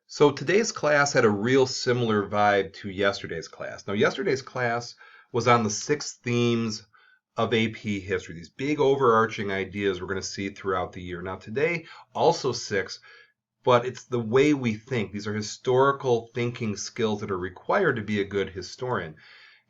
So today's class had a real similar vibe to yesterday's class. Now, yesterday's class was on the 6 themes of AP history, these big overarching ideas we're going to see throughout the year. Now, today, also 6, but it's the way we think. These are historical thinking skills that are required to be a good historian.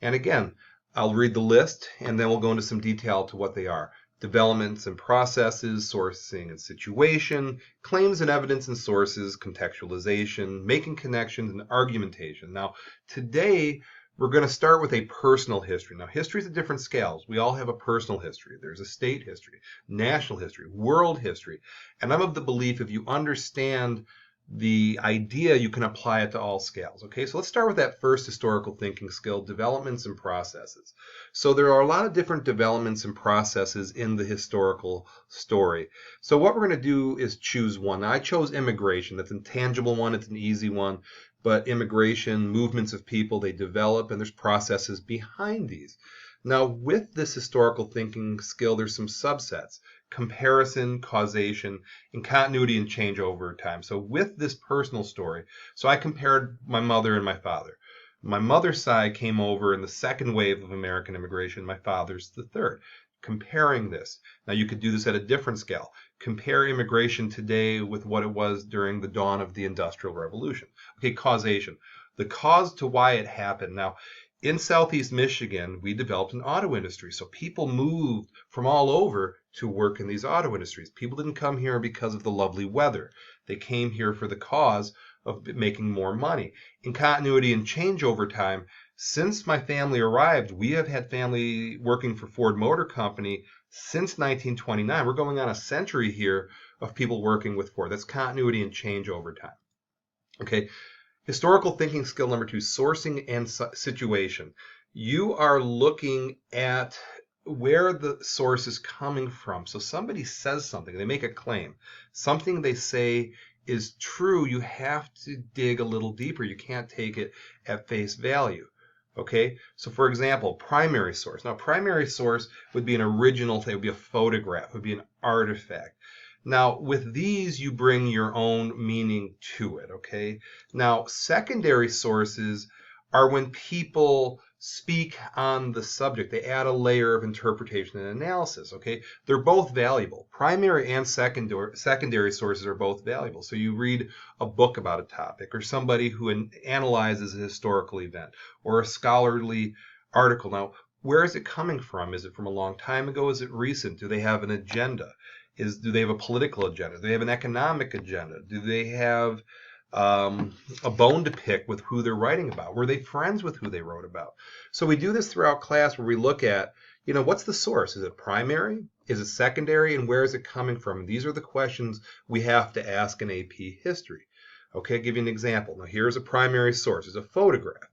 And again, I'll read the list and then we'll go into some detail to what they are. Developments and processes, sourcing and situation, claims and evidence and sources, contextualization, making connections, and argumentation. Now, today we're going to start with a personal history. Now, history is at different scales. We all have a personal history. There's a state history, national history, world history. And I'm of the belief if you understand the idea, you can apply it to all scales. Okay, so let's start with that first historical thinking skill, developments and processes. So there are a lot of different developments and processes in the historical story. So what we're going to do is choose one. Now, I chose immigration. That's a tangible one. It's an easy one. But immigration, movements of people, they develop, and there's processes behind these. Now, with this historical thinking skill, there's some subsets: comparison, causation, and continuity and change over time. So with this personal story, so I compared my mother and my father. My mother's side came over in the second wave of American immigration. My father's the third. Comparing this. Now, you could do this at a different scale. Compare immigration today with what it was during the dawn of the Industrial Revolution. Okay, causation. The cause to why it happened. Now, in Southeast Michigan, we developed an auto industry. So people moved from all over to work in these auto industries. People didn't come here because of the lovely weather. They came here for the cause of making more money. In continuity and change over time, since my family arrived, we have had family working for Ford Motor Company since 1929. We're going on a century here of people working with Ford. That's continuity and change over time. Okay. Historical thinking skill number 2, sourcing and situation. You are looking at where the source is coming from. So somebody says something, they make a claim. Something they say is true, you have to dig a little deeper. You can't take it at face value. Okay, so for example, primary source. Now, primary source would be an original thing, it would be a photograph, it would be an artifact. Now, with these, you bring your own meaning to it, okay? Now, secondary sources are when people speak on the subject. They add a layer of interpretation and analysis, okay? They're both valuable. Primary and secondary sources are both valuable. So you read a book about a topic, or somebody who analyzes a historical event, or a scholarly article. Now, where is it coming from? Is it from a long time ago? Is it recent? Do they have an agenda? Do they have a political agenda? Do they have an economic agenda? Do they have a bone to pick with who they're writing about? Were they friends with who they wrote about? So we do this throughout class where we look at, what's the source? Is it primary? Is it secondary? And where is it coming from? These are the questions we have to ask in AP history. Okay, I'll give you an example. Now, here's a primary source. It's a photograph.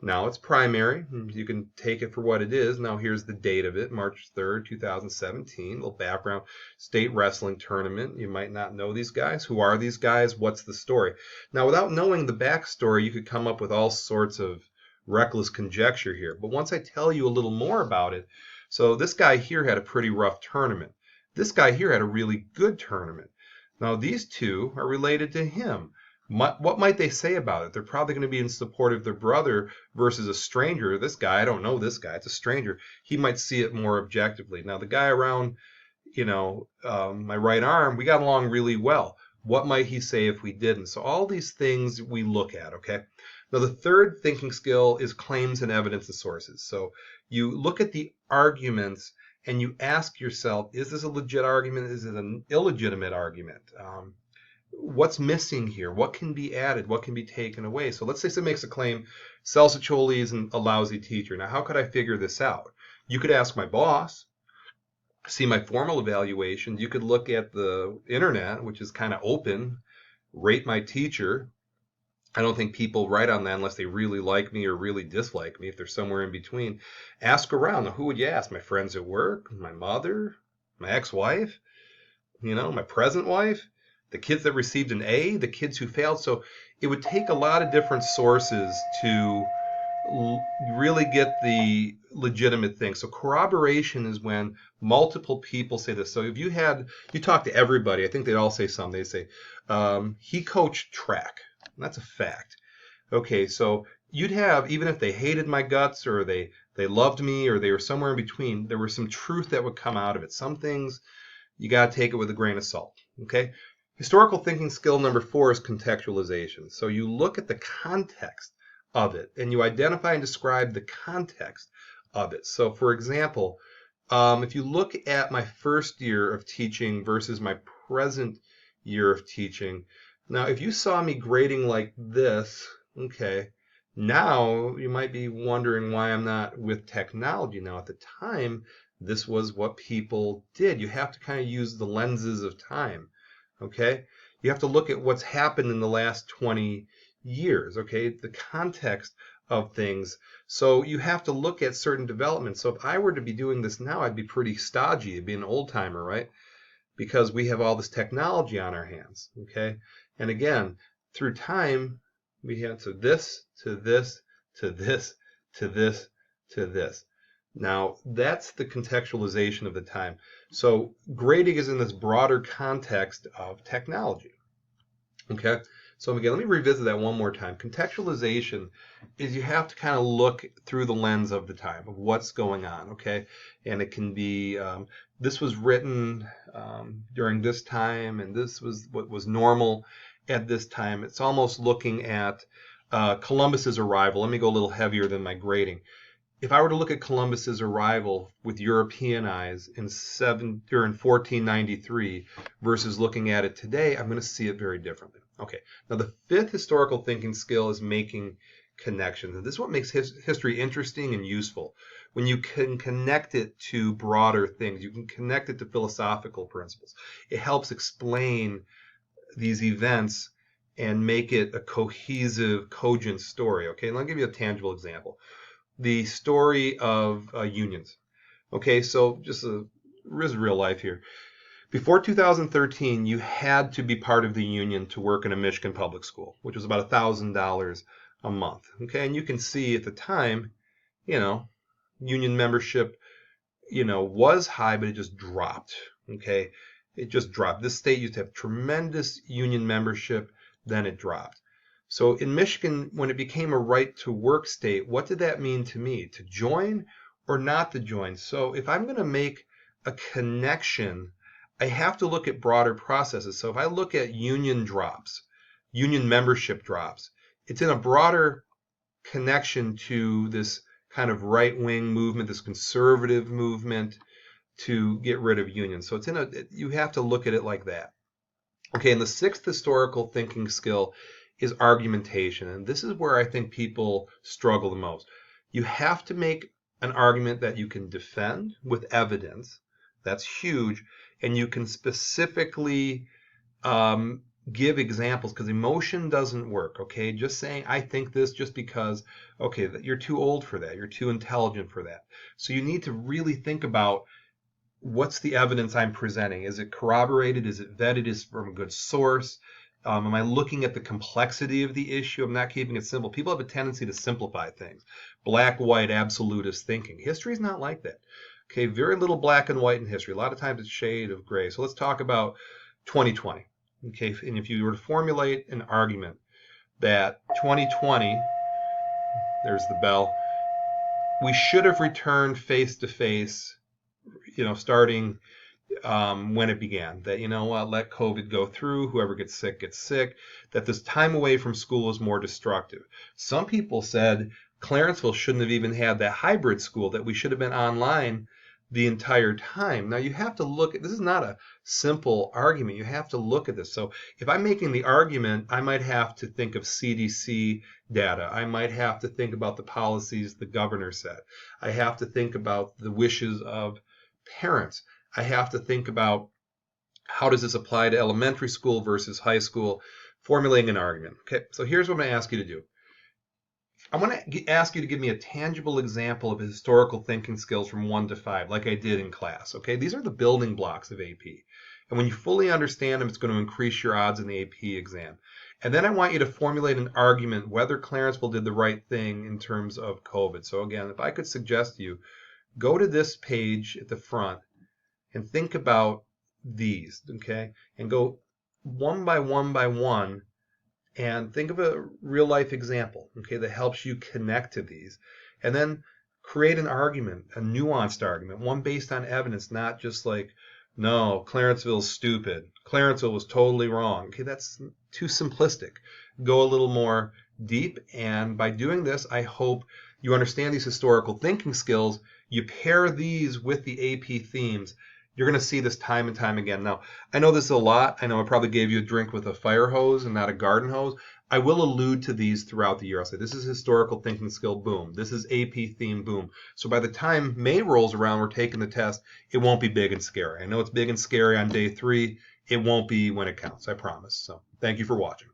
Now it's primary. You can take it for what it is. Now here's the date of it, March 3rd, 2017. A little background, state wrestling tournament. You might not know these guys. Who are these guys? What's the story? Now, without knowing the backstory, you could come up with all sorts of reckless conjecture here. But once I tell you a little more about it, so this guy here had a pretty rough tournament. This guy here had a really good tournament. Now these two are related to him. What might they say about it? They're probably going to be in support of their brother versus a stranger. This guy, I don't know this guy, it's a stranger. He might see it more objectively. Now, the guy around, my right arm, we got along really well. What might he say if we didn't? So all these things we look at, okay? Now, the third thinking skill is claims and evidence and sources. So you look at the arguments and you ask yourself, is this a legit argument? Is it an illegitimate argument? What's missing here? What can be added? What can be taken away? So let's say someone makes a claim, Salsiccioli isn't a lousy teacher. Now, how could I figure this out? You could ask my boss, see my formal evaluation. You could look at the internet, which is kind of open, rate my teacher. I don't think people write on that unless they really like me or really dislike me, if they're somewhere in between. Ask around. Now, who would you ask? My friends at work? My mother? My ex-wife? My present wife? The kids that received an A, the kids who failed. So it would take a lot of different sources to really get the legitimate thing. So corroboration is when multiple people say this. So if you talk to everybody, I think they'd all say something. They'd say, he coached track. And that's a fact. Okay, so you'd have, even if they hated my guts or they loved me or they were somewhere in between, there was some truth that would come out of it. Some things you got to take it with a grain of salt. Okay? Historical thinking skill number 4 is contextualization. So you look at the context of it and you identify and describe the context of it. So for example, if you look at my first year of teaching versus my present year of teaching, now if you saw me grading like this, okay, now you might be wondering why I'm not with technology. Now at the time, this was what people did. You have to kind of use the lenses of time, okay? You have to look at what's happened in the last 20 years, okay? The context of things. So you have to look at certain developments. So if I were to be doing this now, I'd be pretty stodgy. I'd be an old timer, right? Because we have all this technology on our hands, okay? And again, through time, we had to this, to this, to this, to this, to this. Now, that's the contextualization of the time. So grading is in this broader context of technology, okay? So again, let me revisit that one more time. Contextualization is you have to kind of look through the lens of the time, of what's going on, okay? And it can be, this was written during this time, and this was what was normal at this time. It's almost looking at Columbus's arrival. Let me go a little heavier than my grading. If I were to look at Columbus's arrival with European eyes during 1493 versus looking at it today, I'm going to see it very differently. Okay, now the 5th historical thinking skill is making connections. And this is what makes history interesting and useful. When you can connect it to broader things, you can connect it to philosophical principles. It helps explain these events and make it a cohesive, cogent story. Okay, and I'll give you a tangible example. The story of unions. Okay, so just real life here. Before 2013, you had to be part of the union to work in a Michigan public school, which was about $1,000 a month. Okay, and you can see at the time, union membership, was high, but it just dropped. Okay, it just dropped. This state used to have tremendous union membership, then it dropped. So in Michigan, when it became a right to work state, what did that mean to me? To join or not to join? So if I'm going to make a connection, I have to look at broader processes. So if I look at union drops, union membership drops, it's in a broader connection to this kind of right-wing movement, this conservative movement to get rid of unions. So you have to look at it like that. Okay, and the 6th historical thinking skill is argumentation. And this is where I think people struggle the most. You have to make an argument that you can defend with evidence. That's huge. And you can specifically give examples, because emotion doesn't work, okay? Just saying, I think this just because, okay, you're too old for that. You're too intelligent for that. So you need to really think about, what's the evidence I'm presenting? Is it corroborated? Is it vetted? Is it from a good source? Am I looking at the complexity of the issue? I'm not keeping it simple. People have a tendency to simplify things. Black, white, absolutist thinking. History is not like that. Okay, very little black and white in history. A lot of times it's shade of gray. So let's talk about 2020. Okay, and if you were to formulate an argument that 2020, there's the bell, we should have returned face-to-face, starting when it began, that, let COVID go through, whoever gets sick, that this time away from school is more destructive. Some people said Clarenceville shouldn't have even had that hybrid school, that we should have been online the entire time. Now you have to look at, this is not a simple argument. You have to look at this. So if I'm making the argument, I might have to think of CDC data. I might have to think about the policies the governor set. I have to think about the wishes of parents. I have to think about, how does this apply to elementary school versus high school, formulating an argument. Okay, so here's what I'm going to ask you to do. I want to ask you to give me a tangible example of historical thinking skills from 1 to 5, like I did in class. Okay, these are the building blocks of AP. And when you fully understand them, it's going to increase your odds in the AP exam. And then I want you to formulate an argument whether Clarenceville did the right thing in terms of COVID. So again, if I could suggest to you, go to this page at the front and think about these, okay? And go one by one by one and think of a real life example, okay, that helps you connect to these. And then create an argument, a nuanced argument, one based on evidence, not just like, no, Clarenceville's stupid. Clarenceville was totally wrong. Okay, that's too simplistic. Go a little more deep, and by doing this, I hope you understand these historical thinking skills. You pair these with the AP themes. You're going to see this time and time again. Now, I know this is a lot. I know I probably gave you a drink with a fire hose and not a garden hose. I will allude to these throughout the year. I'll say, this is historical thinking skill, boom. This is AP theme, boom. So by the time May rolls around, we're taking the test, it won't be big and scary. I know it's big and scary on day 3. It won't be when it counts, I promise. So thank you for watching.